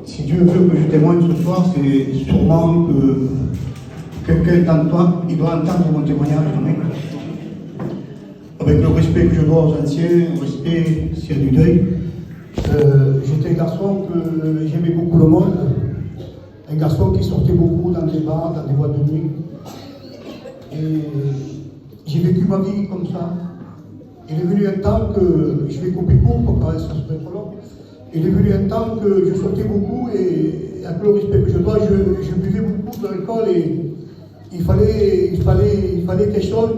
Si Dieu veut que je témoigne ce soir, c'est sûrement que quelqu'un d'Antoine, il doit entendre mon témoignage. Avec le respect que je dois aux anciens, le respect s'il y a du deuil. J'étais un garçon que j'aimais beaucoup le monde, un garçon qui sortait beaucoup dans des bars, dans des boîtes de nuit. Et j'ai vécu ma vie comme ça. Il est venu un temps que, je vais couper court pour que ça se mette trop long, il est venu un temps que je sortais beaucoup et avec le respect que je dois, je buvais beaucoup de l'alcool et il fallait quelque chose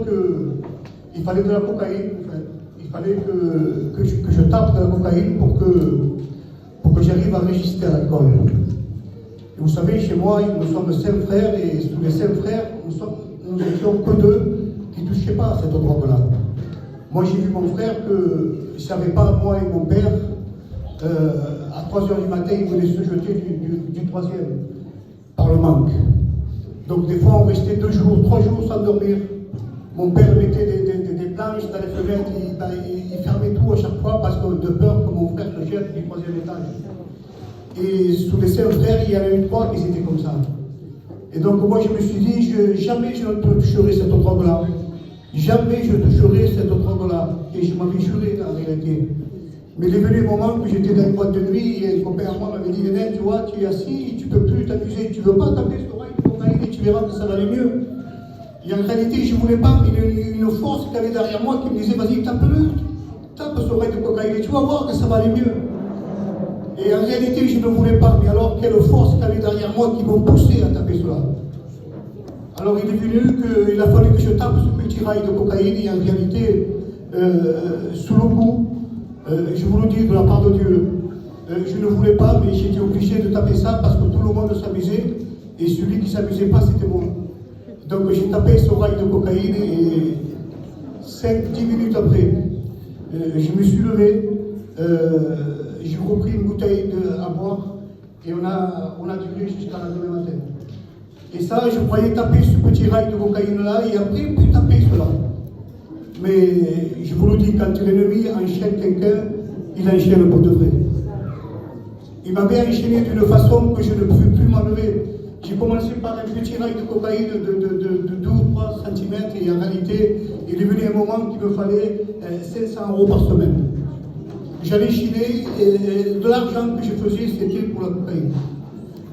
il fallait de la cocaïne en fait. Il fallait que je tape de la cocaïne pour que j'arrive à résister à l'alcool. Et vous savez, chez moi, nous sommes 5 frères et tous les 5 frères, nous étions que 2 qui ne touchaient pas à cette drogue-là. Moi, j'ai vu mon frère que je ne savais pas, moi et mon père, à 3h du matin, il voulait se jeter du 3e par le manque. Donc, des fois, on restait 2 jours, 3 jours sans dormir. Mon père mettait des planches dans les fenêtres, il fermait tout à chaque fois parce que de peur que mon frère se jette du 3e étage. Et sous les 5 frères, il y en a eu 3 qui étaient comme ça. Et donc, moi, je me suis dit, jamais je ne toucherai cette drogue-là. Jamais je toucherai cette drogue-là. Et je m'avais juré en réalité. Mais il est venu un moment où j'étais dans une boîte de nuit et un copain à moi m'avait dit, Néné, tu vois, tu es assis, tu ne peux plus t'amuser, tu ne veux pas taper sur l'oreille de cocaïne et tu verras que ça va aller mieux. Et en réalité, je ne voulais pas, mais une force qui avait derrière moi qui me disait, vas-y, tape-le, tape sur l'oreille de cocaïne et tu vas voir que ça va aller mieux. Et en réalité, je ne voulais pas, mais alors quelle force qu'il y avait derrière moi qui m'a poussé à taper cela. Alors il est venu qu'il a fallu que je tape ce petit rail de cocaïne et en réalité, sous le coup, je vous le dis de la part de Dieu, je ne voulais pas, mais j'étais obligé de taper ça parce que tout le monde s'amusait et celui qui ne s'amusait pas, c'était moi. Donc j'ai tapé ce rail de cocaïne et 5-10 minutes après, je me suis levé, j'ai repris une bouteille à boire et on a duré jusqu'à la demain matin. Et ça, je croyais taper ce petit rail de cocaïne-là et après, puis taper cela. Mais je vous le dis, quand l'ennemi enchaîne quelqu'un, il enchaîne pour de vrai. Il m'avait enchaîné d'une façon que je ne pouvais plus m'enlever. J'ai commencé par un petit rail de cocaïne de 2 ou 3 cm et en réalité, il est venu un moment qu'il me fallait 500 € par semaine. J'allais chiner et de l'argent que je faisais, c'était pour la cocaïne.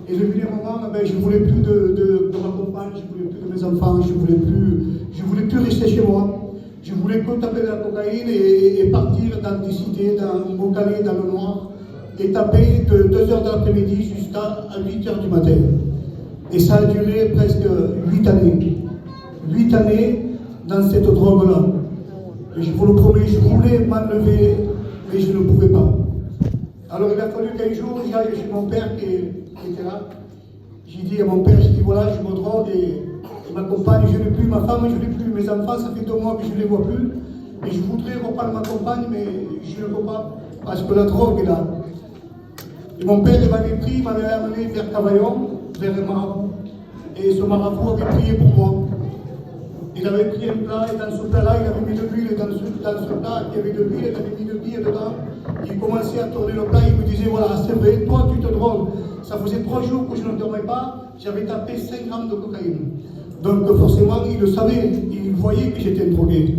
Et il est venu un moment, je ne voulais plus de ma compagne, je ne voulais plus de mes enfants, je ne voulais plus rester chez moi. Je voulais que taper de la cocaïne et partir dans des cités, dans mon calais, dans le noir, et taper de 2h de l'après-midi jusqu'à 8h du matin. Et ça a duré presque 8 années. 8 années dans cette drogue-là. Et je vous le promets, je voulais m'enlever, mais je ne pouvais pas. Alors il a fallu qu'un jour, j'aille chez mon père qui était là. J'ai dit à mon père, voilà, je me drogue et ma compagne, je n'ai plus, ma femme, je n'ai plus, mes enfants, ça fait 2 mois que je ne les vois plus. Et je voudrais reprendre ma compagne, mais je ne peux pas, parce que la drogue est là. Et mon père m'avait pris, il m'avait amené vers Cavaillon, vers un marabout. Et ce marabout avait prié pour moi. Il avait pris un plat, et dans ce plat-là, il avait mis de l'huile, et dans ce plat, il y avait de l'huile, il avait mis de billes dedans. Il commençait à tourner le plat, il me disait, voilà, c'est vrai, toi tu te drogues. Ça faisait 3 jours que je ne dormais pas, j'avais tapé 5 grammes de cocaïne. Donc forcément, il le savait, il voyait que j'étais drogué.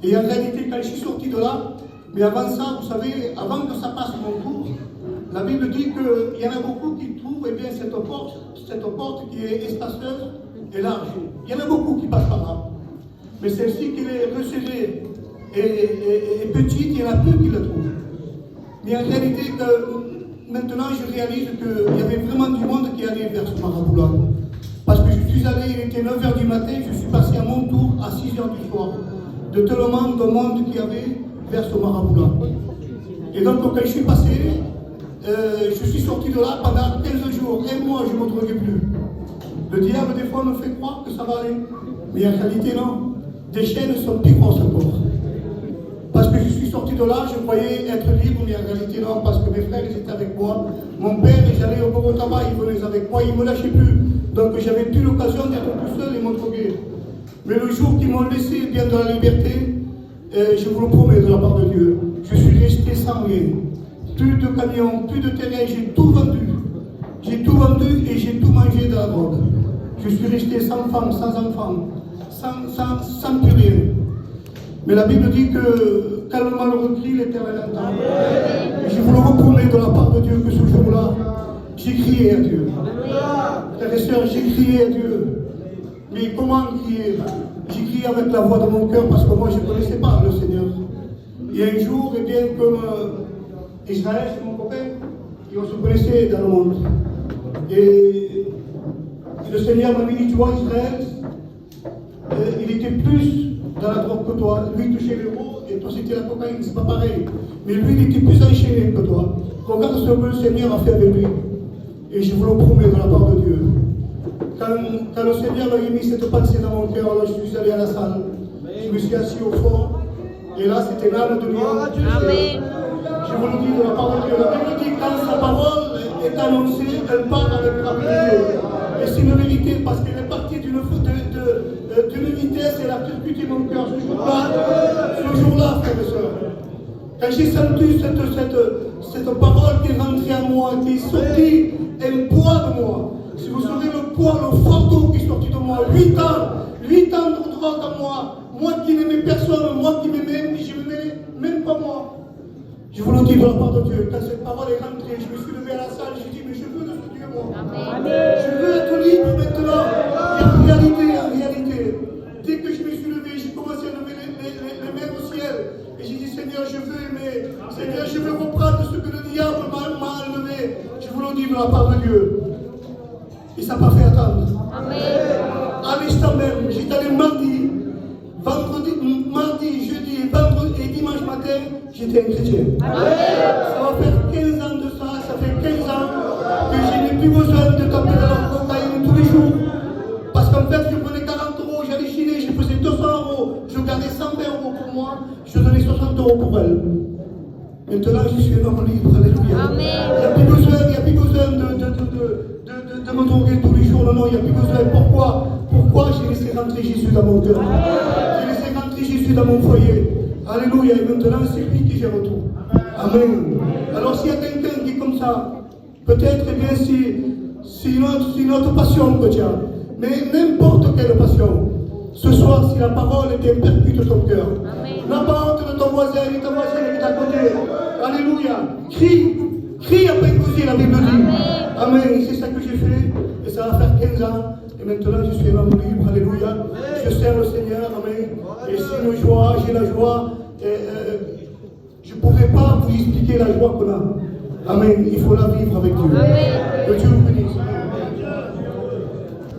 Et en réalité, quand je suis sorti de là, mais avant ça, vous savez, avant que ça passe mon tour, la Bible dit qu'il y en a beaucoup qui trouvent bien, cette porte qui est spacieuse et large. Il y en a beaucoup qui passent par là. Mais celle-ci qui est resserrée et petite, il y en a peu qui la trouvent. Mais en réalité, maintenant, je réalise qu'il y avait vraiment du monde qui allait vers ce marabout-là. Parce que je suis allé, il était 9h du matin, je suis passé à mon tour à 6h du soir. De tellement de monde qu'il y avait vers ce marabout-là. Et donc, quand je suis passé, je suis sorti de là pendant 15 jours. 1 mois, je ne me droguais plus. Le diable, des fois, me fait croire que ça va aller. Mais en réalité, non. Des chaînes sont plus grosses encore. Parce que je suis sorti de là, je croyais être libre, mais en réalité, non. Parce que mes frères, ils étaient avec moi. Mon père, j'allais au bureau de tabac, il venait avec moi, il ne me lâchait plus. Donc, j'avais plus l'occasion d'être tout seul et me droguer. Mais le jour qu'ils m'ont laissé bien de la liberté, je vous le promets de la part de Dieu, je suis resté sans rien. Plus de camions, plus de terrain, j'ai tout vendu. vendu et j'ai tout mangé de la drogue. Je suis resté sans femme, sans enfant, sans plus rien. Mais la Bible dit que quand le malheureux crie, l'Éternel entend. Et je vous le reconnais de la part de Dieu que ce jour-là, j'ai crié à Dieu. Frères et sœurs, j'ai crié à Dieu. Mais comment crier? J'ai crié avec la voix de mon cœur parce que moi je ne connaissais pas le Seigneur. Et un jour, eh bien, comme Israël, c'est mon copain, et on se connaissait dans le monde. Et le Seigneur m'a dit, tu vois, Israël, il était plus dans la drogue que toi. Lui, il touchait l'euro et toi, c'était la cocaïne, c'est pas pareil. Mais lui, il était plus enchaîné que toi. Regarde ce que le Seigneur a fait avec lui. Et je vous le promets de la part de Dieu. Quand le Seigneur a mis cette pensée dans mon cœur, alors je suis allé à la salle. Je me suis assis au fond. Et là, c'était l'âme de Dieu. Amen. Je vous le dis de la part de Dieu. La Bible dit que quand sa parole est annoncée, elle part avec rapidité. Et c'est une vérité parce qu'elle est partie d'une vitesse et elle a percuté mon cœur. Ce jour-là, frères et sœurs, quand j'ai senti cette parole qui est rentrée en moi, qui est sortie, un poids de moi. Si vous savez le poids, le fardeau qui est sorti de moi, 8 ans de drogue en moi qui n'aimais personne, moi qui m'aimais, je ne m'aimais même pas moi. Je vous le dis de la part de Dieu, quand cette parole est rentrée, je me suis levé à la salle, j'ai dit, mais je veux de ce Dieu, moi. Amen. Je veux être libre maintenant. Et en réalité, dès que je me suis levé, j'ai commencé à lever les mains au ciel. Et j'ai dit, Seigneur, je veux aimer. Seigneur, je veux reprendre ce que le diable m'a enlevé. Je vous le dis de la part de Dieu. Et ça m'a fait attendre. Amen. À l'instant même, j'étais allé mardi, jeudi, vendredi et dimanche matin, j'étais un chrétien. Amen. Ça va faire 15 ans de ça fait 15 ans que je n'ai plus besoin de taper dans la cocaïne tous les jours. Parce qu'en fait, je prenais 40 euros, j'allais chiner, je faisais 200 euros, je gardais 120 euros pour moi, je donnais 60 euros pour elle. Maintenant, je suis un homme libre, alléluia. Amen. Il n'y a plus besoin de me droguer tous les jours. Non, il n'y a plus besoin. Pourquoi j'ai laissé rentrer Jésus dans mon cœur? J'ai laissé rentrer Jésus dans mon foyer. Alléluia. Et maintenant, c'est lui qui gère tout. Amen. Alors, s'il y a quelqu'un qui est comme ça, peut-être, eh bien, c'est une autre passion que tu as. Mais n'importe quelle passion. Ce soir, si la parole était percute ton cœur, la parole de ton voisin et ta voisine qui est à côté, alléluia, crie après que la Bible dit. Amen. C'est ça que j'ai fait, et ça va faire 15 ans, et maintenant je suis un homme libre, alléluia. Je sers le Seigneur, amen. Et c'est une joie, j'ai la joie, je ne pourrais pas vous expliquer la joie qu'on a. Amen. Il faut la vivre avec Dieu.